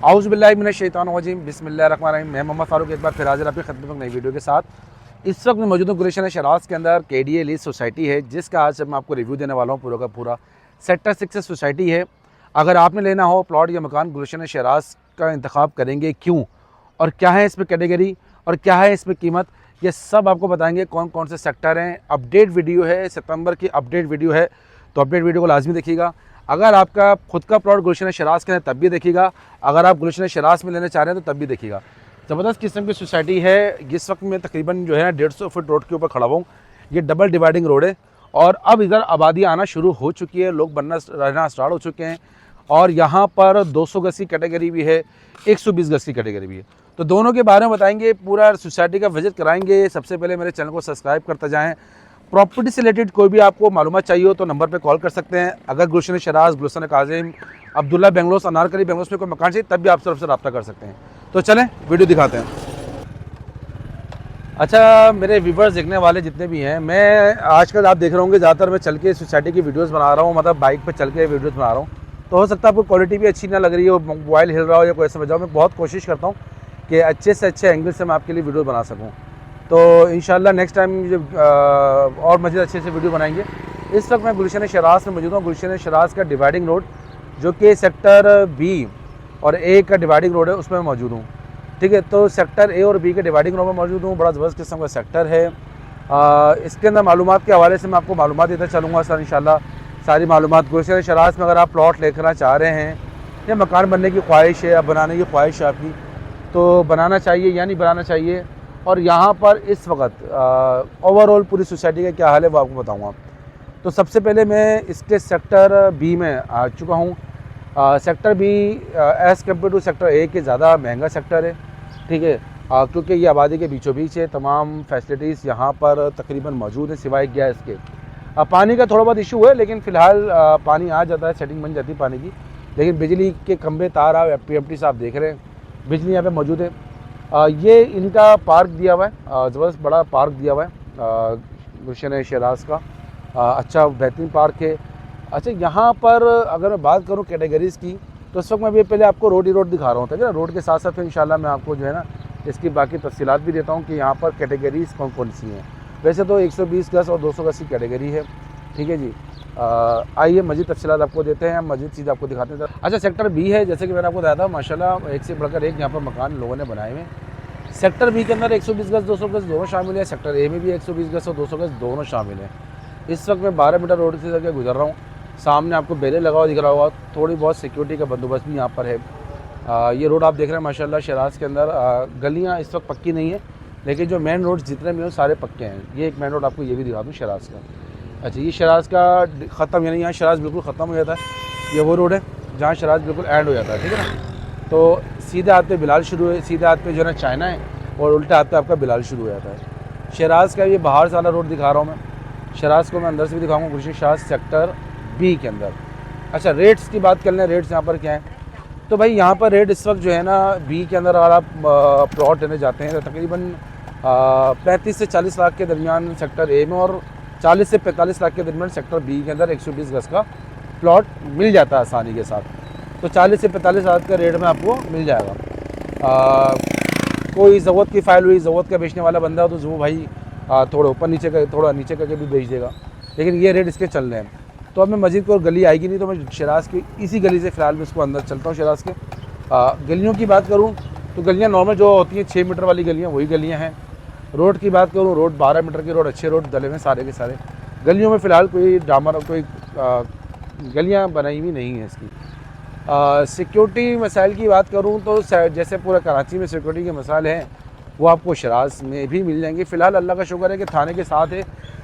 आउज़ु बिल्लाहि मिनश शैतानिर रजीम बिस्मिल्लाहिर्रहमानिर्रहीम। मैं मोहम्मद फ़ारूक एक बार फिर हाज़िर आपकी खिदमत में नई वीडियो के साथ। इस वक्त मैं मौजूद हूँ गुलशन शराज के अंदर। KDA लीज सोसाइटी है जिसका आज मैं आपको रिव्यू देने वाला हूँ। पूरा का पूरा सेक्टर 6 सोसाइटी है। अगर आपने लेना हो प्लॉट या मकान, गुलशन शराज का इंतखाब करेंगे क्यों और क्या है इसमें कैटेगरी और क्या है इसमें कीमत, ये सब आपको बताएंगे। कौन कौन से सेक्टर हैं। अपडेट वीडियो है, सितंबर की अपडेट वीडियो है, तो अपडेट वीडियो को लाजमी देखिएगा। अगर आपका खुद का प्लॉट गुलशन शराज के है तब भी देखिएगा, अगर आप गुलशन शराज में लेना चाह रहे हैं तो तब भी देखिएगा। ज़बरदस्त किस्म की सोसाइटी है। इस वक्त में तकरीबन जो है 150 फुट रोड के ऊपर खड़ा हूँ। ये डबल डिवाइडिंग रोड है और अब इधर आबादी आना शुरू हो चुकी है, लोग रहना स्टार्ट हो चुके हैं। और यहाँ पर 200 गज की कैटेगरी भी है, 120 गज की कैटेगरी भी है, तो दोनों के बारे में बताएंगे। पूरा सोसाइटी का विजिट कराएंगे। सबसे पहले मेरे चैनल को सब्सक्राइब करते जाएँ। प्रॉपर्टी से रिलेटेड कोई भी आपको मालूमात चाहिए हो तो नंबर पे कॉल कर सकते हैं। अगर गुलशन शराज, गुलशन काजिम, अब्दुल्ला बेंगलोस, अनारकली बेंगलोस में कोई मकान चाहिए तब भी आप तरफ से रब्ता कर सकते हैं। तो चलें वीडियो दिखाते हैं। अच्छा, मेरे व्यूवर्स देखने वाले जितने भी हैं, मैं आजकल आप देख रहे होंगे ज़्यादातर मैं चल के सोसाइटी की वीडियोज़ बना रहा हूँ, मतलब बाइक पर चल के वीडियोज़ बना रहा हूँ। तो हो सकता है आपको क्वालिटी भी अच्छी ना लग रही हो, मोबाइल हिल रहा हो या कोई ऐसा वजह। मैं बहुत कोशिश करता हूँ कि अच्छे से अच्छे एंगल से मैं आपके लिए वीडियो बना सकूँ। तो इंशाल्लाह नेक्स्ट टाइम जब और मज़ीद अच्छे से वीडियो बनाएंगे। इस वक्त मैं गुलशन शराज में मौजूद हूँ। गुलशन शराज का डिवाइडिंग रोड जो कि सेक्टर B और A का डिवाइडिंग रोड है उसमें मैं मौजूद हूँ। ठीक है, तो सेक्टर A और B के डिवाइडिंग रोड में मौजूद हूँ। बड़ा ज़बरदस्त किस्म का सेक्टर है। इसके अंदर मालूमात के हवाले से मैं आपको मालूमात देता चलूँगा सर इंशाल्लाह। सारी मालूमात गुलशन शराज में अगर आप प्लॉट लेकर चाह रहे हैं या मकान बनने की ख्वाहिश है या बनाने की ख्वाहिश है आपकी, तो बनाना चाहिए या नहीं बनाना चाहिए, और यहाँ पर इस वक्त ओवरऑल पूरी सोसाइटी का क्या हाल है वो आपको बताऊँगा। तो सबसे पहले मैं इसके सेक्टर B में आ चुका हूँ। Sector B as compare to sector A के ज़्यादा महंगा सेक्टर है। ठीक है, क्योंकि ये आबादी के बीचों बीच है। तमाम फैसिलिटीज़ यहाँ पर तकरीबन मौजूद है सिवाय गैस के। पानी का थोड़ा बहुत इशू है, लेकिन फ़िलहाल पानी आ जाता है, सेटिंग बन जाती है पानी की। लेकिन बिजली के खंभे तार आप PMT से आप देख रहे हैं, बिजली यहाँ पर मौजूद है। ये इनका पार्क दिया हुआ है, ज़बरदस्त बड़ा पार्क दिया हुआ है गुलशन शराज का। अच्छा बेहतरीन पार्क है। अच्छा, यहाँ पर अगर मैं बात करूँ कैटेगरीज़ की, तो इस वक्त मैं भी पहले आपको रोड ही रोड दिखा रहा हूँ, ठीक है ना। रोड के साथ साथ फिर इंशाल्लाह मैं आपको जो है ना इसकी बाकी तफसीलात भी देता हूँ कि यहाँ पर कैटेगरीज़ कौन कौन सी हैं। वैसे तो 120 गज और 200 गज की कैटेगरी है। ठीक है जी, आइए मज़ीद तफसीलात आपको देते हैं, मज़ीद चीज़ आपको दिखाते हैं। अच्छा, सेक्टर B है, जैसे कि मैंने आपको बताया था, माशाल्लाह एक से बढ़कर एक यहाँ पर मकान लोगों ने बनाए हुए हैं। सेक्टर B के अंदर 120 गज 200 गज दोनों शामिल है। सेक्टर A में भी 120 गज और 200 गज दोनों शामिल हैं। इस वक्त मैं 12 मीटर रोड से करके गुजर रहा हूँ। सामने आपको बेले लगा हुआ दिख रहा होगा। थोड़ी बहुत सिक्योरिटी का बंदोबस्त भी यहाँ पर है। ये रोड आप देख रहे हैं माशाल्लाह शराज के अंदर। गलियाँ इस वक्त पक्की नहीं है, लेकिन जो मेन रोड जितने भी हैं सारे पक्के हैं। ये एक मेन रोड आपको ये भी दिखा दूँ शराज का। अच्छा, ये शराज का ख़त्म, यानी यहाँ शराज बिल्कुल ख़त्म हो जाता है। ये वो रोड है जहाँ शराज बिल्कुल एंड हो जाता है, ठीक है ना। तो सीधे हाथ पे बिलाल शुरू है, सीधे हाथ पे जो है ना चाइना है, और उल्टे हाथ पे आपका बिलाल शुरू हो जाता है। शराज का ये बाहर से वाला रोड दिखा रहा हूँ मैं। शराज को मैं अंदर से भी दिखाऊँगा गुलशन शराज सेक्टर B के अंदर। अच्छा, रेट्स की बात कर लें, रेट्स यहाँ पर क्या है। तो भाई यहाँ पर रेट इस वक्त जो है ना B के अंदर अगर आप प्लॉट लेने जाते हैं तो तकरीबन 35 से 40 लाख के दरमियान सेक्टर A में और 40 से 45 लाख के दरमियान सेक्टर B के अंदर 120 गज का प्लॉट मिल जाता है आसानी के साथ। तो 40 से 45 लाख का रेट में आपको मिल जाएगा। कोई ज़रूरत की फ़ाइल हुई, ज़रूरत का बेचने वाला बंदा हो तो जो भाई थोड़ा ऊपर नीचे का थोड़ा नीचे करके भी बेच देगा, लेकिन ये रेट इसके चल रहे हैं। तो अब मैं मस्जिद को गली आएगी नहीं, तो मैं शराज की इसी गली से फ़िलहाल मैं इसको अंदर चलता हूँ। शराज के गलियों की बात करूँ तो गलियाँ नॉर्मल जो होती हैं 6 मीटर वाली गलियाँ वही गलियाँ हैं। रोड की बात करूँ, रोड 12 मीटर की रोड, अच्छे रोड डले हुए सारे के सारे। गलियों में फ़िलहाल कोई डामर कोई गलियाँ बनाई हुई नहीं है इसकी। सिक्योरिटी मसाइल की बात करूँ तो जैसे पूरा कराची में सिक्योरिटी के मसाइल हैं, वो आपको शराज में भी मिल जाएंगे। फ़िलहाल अल्लाह का शुक्र है कि थाने के साथ है,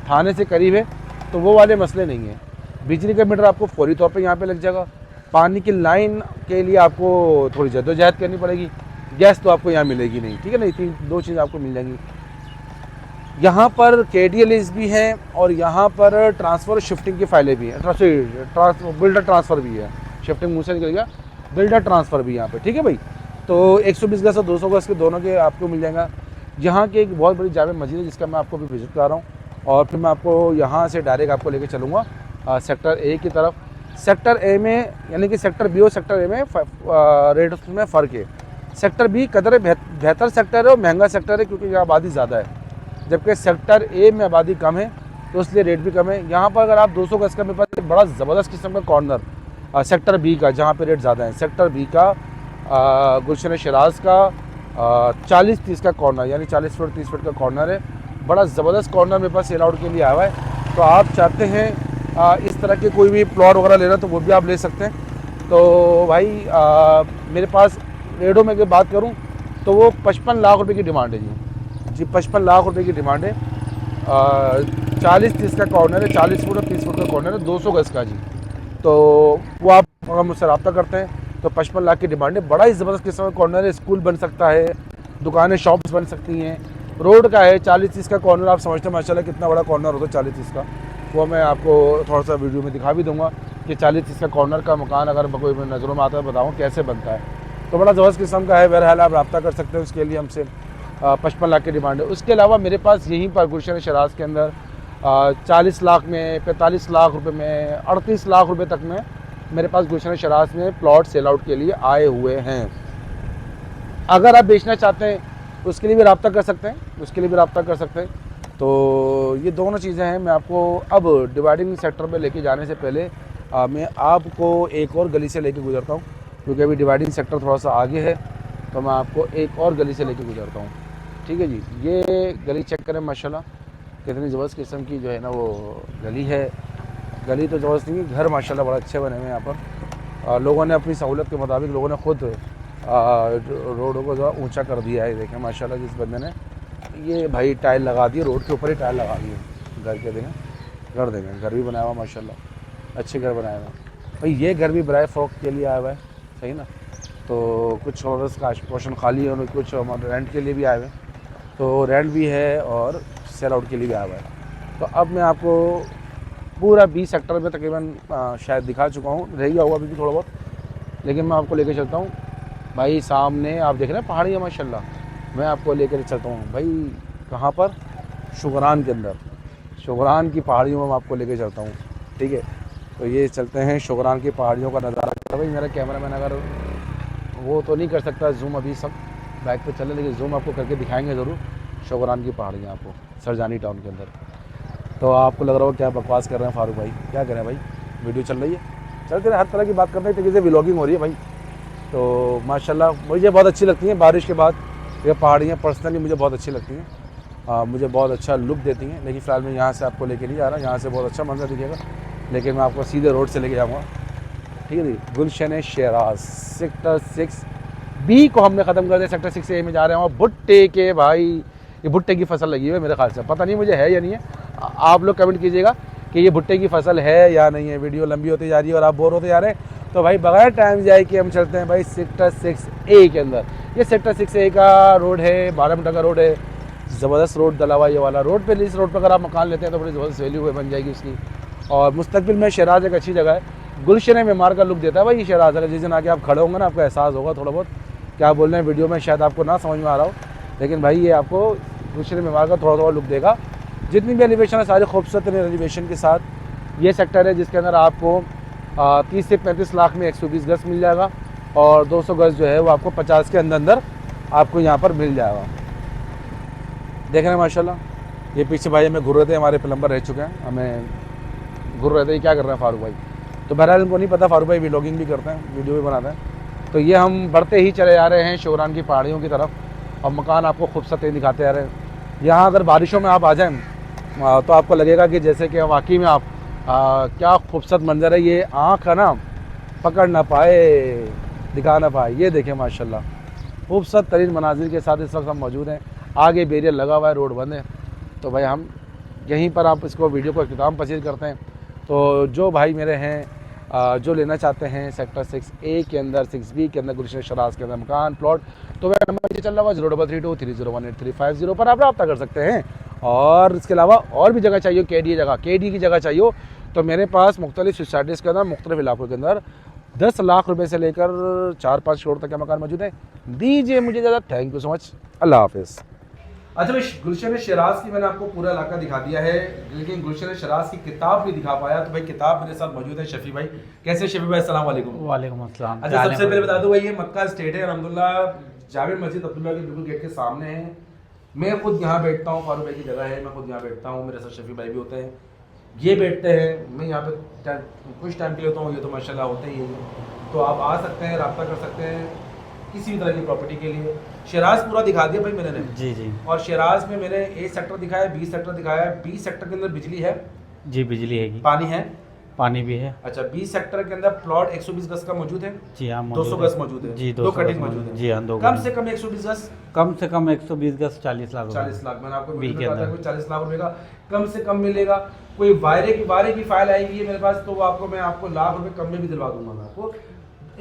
थाने से करीब है, तो वो वाले मसले नहीं हैं। बिजली का मीटर आपको फौरी तौर पे यहाँ पे लग जाएगा। पानी की लाइन के लिए आपको थोड़ी जद्दोजहद करनी पड़ेगी। गैस तो आपको यहाँ मिलेगी नहीं, ठीक है ना। दो चीज़ आपको मिल जाएंगी। यहाँ पर KDA लीज भी है और यहाँ पर ट्रांसफ़र शिफ्टिंग की फ़ाइलें भी हैं। बिल्डर ट्रांसफ़र भी है, शिफ्टिंग मुँह से निकल गया, बिल्डर ट्रांसफ़र भी यहाँ पे, ठीक है भाई। तो 120 गज और 200 गज के दोनों के आपको मिल जाएगा। यहाँ की एक बहुत बड़ी जामे मस्जिद है जिसका मैं आपको भी विज़िट करा रहा हूँ, और फिर मैं आपको यहाँ से डायरेक्ट आपको लेके चलूँगा सेक्टर A की तरफ। सेक्टर ए में यानी कि सेक्टर बी और सेक्टर ए में रेट में फ़र्क है। सेक्टर बी कदर बेहतर सेक्टर है और महंगा सेक्टर है क्योंकि यहाँ आबादी ज़्यादा है, जबकि सेक्टर ए में आबादी कम है तो इसलिए रेट भी कम है। यहाँ पर अगर आप 200 गज का मेरे पास एक बड़ा ज़बरदस्त किस्म का कॉर्नर सेक्टर बी का, जहाँ पे रेट ज़्यादा है, सेक्टर बी का गुलशन शराज का 40-30 का कॉर्नर, यानी 40 फुट 30 फुट का कॉर्नर है। बड़ा ज़बरदस्त कॉर्नर मेरे पास सेल आउट के लिए आया हुआ है। तो आप चाहते हैं इस तरह के कोई भी प्लॉट वगैरह लेना तो वो भी आप ले सकते हैं। तो भाई मेरे पास रेटों में अगर बात करूं तो वो 55 लाख रुपए की डिमांड है जी 55 लाख रुपए की डिमांड है। 40-30 का कॉर्नर है, 40 फुट और 30 फुट का कॉर्नर है, 200 गज का जी। तो वो आप अगर मुझसे रब्ता करते हैं तो 55 लाख की डिमांड है। बड़ा ही ज़बरदस्त किस्म का कॉर्नर है, स्कूल बन सकता है, दुकानें शॉप्स बन सकती हैं, रोड का है। 40-30 का कॉर्नर आप समझते हैं माशाल्लाह कितना बड़ा कॉर्नर होता है 40-30 का। वो मैं आपको थोड़ा सा वीडियो में दिखा भी दूंगा कि 40-30 का कॉर्नर का मकान अगर कोई नज़रों में आता है बताऊँ कैसे बनता है। तो बड़ा ज़बरदस्त किस्म का है। बहरहाल आप रब्ता कर सकते हैं उसके लिए हमसे। 55 लाख की डिमांड है। उसके अलावा मेरे पास यहीं पर गुलशन शराज के अंदर 40 लाख में, 45 लाख रुपए में, 38 लाख रुपए तक में मेरे पास गुलशन शराज में प्लॉट सेल आउट के लिए आए हुए हैं। अगर आप बेचना चाहते हैं उसके लिए भी रब्ता कर सकते हैं, तो ये दोनों चीज़ें हैं। मैं आपको अब डिवाइडिंग सेक्टर में लेके जाने से पहले मैं आपको एक और गली से लेके गुजरता हूँ, क्योंकि अभी डिवाइडिंग सेक्टर थोड़ा सा आगे है तो मैं आपको एक और गली से लेके गुजरता हूँ। ठीक है जी, ये गली चेक करें माशाल्लाह कितनी ज़बरदस्त किस्म की जो है ना वो गली है। गली तो ज़बरदस्त नहीं, घर माशाल्लाह बड़ा अच्छे बने हुए हैं यहाँ पर। लोगों ने अपनी सहूलत के मुताबिक लोगों ने खुद रोडों को जो ऊंचा कर दिया है। देखें माशाल्लाह जिस बंदे ने ये भाई टाइल लगा दी, रोड के ऊपर ही टाइल लगा दी है। घर के देखें घर भी बनाया हुआ माशाल्लाह, अच्छे घर बनाया हुआ भाई। ये घर भी बराए फ़ौक के लिए आया हुआ है, सही ना। तो कुछ और उसका पोर्शन खाली है और कुछ रेंट के लिए भी आए हुए हैं, तो रेंट भी है और सेल आउट के लिए भी आया हुआ है। तो अब मैं आपको पूरा 20 सेक्टर में तकरीबन शायद दिखा चुका हूँ, रह गया हुआ अभी भी थोड़ा बहुत, लेकिन मैं आपको लेके चलता हूँ भाई। सामने आप देख रहे हैं पहाड़ी है माशाल्लाह, मैं आपको लेकर चलता हूँ भाई कहाँ पर, शुगरान के अंदर, शुगरान की पहाड़ियों में मैं आपको लेके चलता हूँ। ठीक है, तो ये चलते हैं शुगरान की पहाड़ियों का नज़ारा। भाई मेरा कैमरामैन अगर वो तो नहीं कर सकता जूम, अभी सब बाइक पे चले, लेकिन जूम आपको करके दिखाएंगे ज़रूर शुगरान की पहाड़ियाँ आपको सरजानी टाउन के अंदर। तो आपको लग रहा हो क्या बकवास कर रहे हैं फारूक भाई, क्या करें भाई, वीडियो चल रही है, चलते रहे, हर तरह की बात करते हैं, तरीके से व्लॉगिंग हो रही है भाई। तो माशाल्लाह मुझे बहुत अच्छी लगती हैं बारिश के बाद ये पहाड़ियाँ, पर्सनली मुझे बहुत अच्छी लगती हैं, मुझे बहुत अच्छा लुक देती हैं। लेकिन फ़िलहाल मैं यहाँ से आपको लेके नहीं जा रहा, यहाँ से बहुत अच्छा मंजर दिखेगा, लेकिन मैं आपको सीधे रोड से लेके जाऊँगा। ठीक है जी, गुलशन शराज सेक्टर 6 बी को हमने ख़त्म कर दिया, सेक्टर 6 ए में जा रहे हैं। और भुट्टे के भाई, ये भुट्टे की फसल लगी हुई है मेरे ख्याल से, पता नहीं मुझे है या नहीं है, आप लोग कमेंट कीजिएगा कि ये भुट्टे की फसल है या नहीं है। वीडियो लंबी होती जा रही है और आप बोर होते जा रहे हैं, तो भाई बगैर टाइम जाए कि हम चलते हैं भाई सेक्टर 6A के अंदर। ये सेक्टर 6A का रोड है, 12 मीटर का रोड है, ज़बरदस्त रोड डला हुआ ये वाला रोड पे। इस रोड पर अगर आप मकान लेते हैं तो बड़ी ज़बरदस्त वैल्यू बन जाएगी उसकी। और मुस्तकबिल में शराज एक अच्छी जगह है, गुलशन मेमार का लुक देता है भाई ये शराज। अगर जिस दिन आके आप खड़े होंगे ना आपको एहसास होगा थोड़ा बहुत, क्या बोल रहे हैं वीडियो में शायद आपको ना समझ में आ रहा हो, लेकिन भाई ये आपको गुलशन मेमार का थोड़ा लुक देगा। जितनी भी एलिवेशन है सारी खूबसूरत एलिवेशन के साथ ये सेक्टर है, जिसके अंदर आपको 30 से 35 लाख में 120 गज मिल जाएगा और 200 गज जो है वो आपको 50 के अंदर आपको यहाँ पर मिल जाएगा। देख रहे हैं माशाल्लाह। ये पीछे भाई हमें घूर रहे थे, हमारे प्लम्बर रह चुके हैं, हमें घूर रहे थे क्या कर रहे हैं फारूक भाई। तो बहरहाल इनको नहीं पता फारूक भाई व्लॉगिंग भी करते हैं, वीडियो भी बनाते हैं। तो ये हम बढ़ते ही चले जा रहे हैं शुगरान की पहाड़ियों की तरफ और मकान आपको खूबसूरत दिखाते जा रहे हैं। यहाँ अगर बारिशों में आप आ जाएँ तो आपको लगेगा कि जैसे कि वाकई में आप क्या खूबसूरत मंजर है। ये आँख है ना पकड़ ना पाए, दिखा ना पाए। ये देखें माशाल्लाह खूबसूरत तरीन मनाजिर के साथ इस वक्त हम मौजूद हैं। आगे बैरियर लगा हुआ है, रोड बंद है, तो भाई हम यहीं पर आप इसको वीडियो को इख्तिताम पसंद करते हैं। तो जो भाई मेरे हैं जो लेना चाहते हैं सेक्टर 6A के अंदर, 6B के अंदर, गुलशन शराज के अंदर मकान प्लॉट, तो वह नंबर ये चल रहा हुआ 0332301835 पर आप रब्ता कर सकते हैं। और इसके अलावा और भी जगह चाहिए, KD की जगह चाहिए, तो मेरे पास मुख्तलिफ सोसाइटीज़ के अंदर, मुख्तलिफ इलाकों के अंदर 10 लाख रुपए से लेकर 4-5 करोड़ तक का मकान मौजूद है। दीजिए मुझे ज़्यादा, थैंक यू सो मच, अल्लाह हाफिज़। अच्छा भाई, गुलशन शिराज की मैंने आपको पूरा इलाका दिखा दिया है, लेकिन गुलशन शिराज की किताब नहीं दिखा पाया। तो भाई किताब मेरे साथ मौजूद है शफी भाई। कैसे शफी भाई, अस्सलाम वालेकुम। वालेकुम अस्सलाम। अच्छा, सबसे पहले बता दो भाई, ये मक्का स्टेट है, अल्हम्दुलिल्लाह जावेद मस्जिद अब्दुल्ला के बिल्कुल गेट के सामने है। मैं खुद यहाँ बैठता हूँ, फारूक भाई की जगह है, मैं खुद यहाँ बैठता हूँ, मेरे साथ शफी भाई भी होते हैं, ये बैठते हैं, मैं यहाँ पे कुछ टाइम के लिए होता हूँ, ये तो माशाल्लाह होते ही है। तो आप आ सकते हैं, रब्ता कर सकते हैं किसी भी तरह की प्रॉपर्टी के लिए। शिराज पूरा दिखा दिया भाई मैंने। जी जी और शिराज में मैंने ए सेक्टर दिखाया, बी सेक्टर दिखाया है। बी सेक्टर के अंदर बिजली है, जी, बिजली है, पानी है, पानी भी है। अच्छा। बी सेक्टर के अंदर प्लॉट 120 गज का मौजूद है, जी हाँ, 200 गज मौजूद है, जी, 2 कटिंग मौजूद है, जी हाँ, 2 कम से कम 120 गज, कम से कम 120 गज 40 लाख 40 लाख। मैंने आपको बी वीडियो के में बताया, अंदर। कोई 40 लाख रुपए का कम से कम मिलेगा। कोई वायरे की फाइल आई हुई है मेरे पास, तो वो आपको मैं आपको लाख रुपए कम में भी दिलवा दूंगा मैं आपको,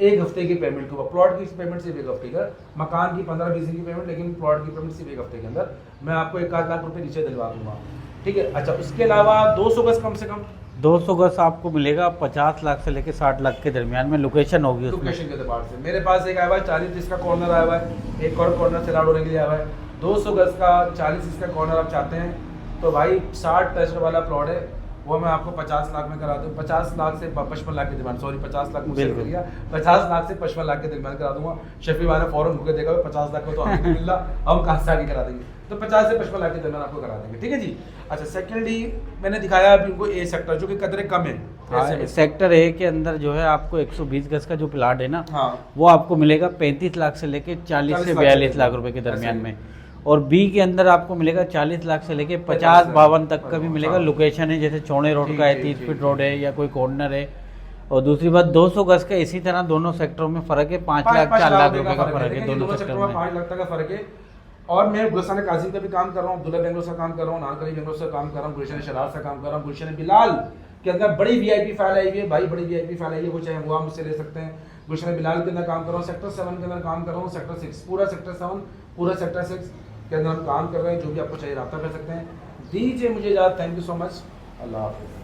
1 हफ्ते की पेमेंट के ऊपर। प्लॉट की पेमेंट सिर्फ 1 हफ्ते का, मकान की 15-20 दिन की पेमेंट, लेकिन प्लॉट की पेमेंट सिर्फ 1 हफ्ते के अंदर मैं आपको 1 लाख रुपए नीचे दिलवा दूंगा, ठीक है। अच्छा, उसके अलावा 200 गज कम से कम 200 गज आपको मिलेगा 50 लाख से लेके 60 लाख के दरमियान में। लोकेशन होगी उसमें। लोकेशन के एतबार से मेरे पास एक आया हुआ है 40 इसका कॉर्नर आया हुआ है, एक और कॉर्नर से होने के लिए आया हुआ है। 200 गज का 40 इसका कॉर्नर आप चाहते हैं तो भाई 60 टेस्ट वाला प्लॉट है, वो मैं आपको 50 लाख में करा दूँ। 50 लाख से 55 लाख के दरमियान, सॉरी 50 लाख मुझसे कर दिया, 50 लाख से 55 लाख के दरमियान करा दूंगा। शफी भाई ने फौरन भूखे देखा, 50 लाख में तो हमें नहीं मिल रहा, हम कहाँ से आगे करा देंगे, तो 50 से 55 लाख के दरमियान आपको करा देंगे, ठीक है जी। अच्छा, सेकेंडली मैंने दिखाया अभी उनको ए सेक्टर, जो कि कदरे कम है। हाँ, सेक्टर ए के अंदर जो है आपको 120 गज का जो प्लाट है ना, हाँ, वो आपको मिलेगा 35 लाख से लेके 40 से 42 लाख रुपए के दरमियान में। और बी के अंदर आपको मिलेगा 40 लाख से लेके 50-52 तक का भी मिलेगा। लोकेशन है जैसे चौड़े रोड का है, 30 फीट रोड है, या कोई कॉर्नर है। और दूसरी बात 200 गज का इसी तरह दोनों सेक्टरों में फर्क है, 5 लाख 4 लाख रुपए का फर्क है दोनों सेक्टर में। 5 लाख तक का फर्क है। और मैं गुलशन काजिम का भी काम कर रहा हूँ, अब्दुल्ला बेंगलोर से काम कर रहा हूँ, नानकली बेंगलोर से काम कर रहा हूँ, गुलशन शराज से काम कर रहा हूँ, गुलशन बिलाल के अंदर बड़ी वीआईपी फाइल आई हुई है भाई, बड़ी वीआईपी फाइल आई है, वो चाहे वो आप मुझसे ले सकते हैं। गुलशन बिलाल के अंदर काम कर रहा हूँ, सेक्टर 7 के अंदर काम कर रहा हूँ, सेक्टर 6 पूरा सेक्टर 7 पूरा सेक्टर 6 के अंदर हम काम कर रहे हैं। जो भी आपको चाहिए रब्ता कर सकते हैं। दीजिए मुझे इजाज़त, थैंक यू सो मच, अल्लाह हाफिज़।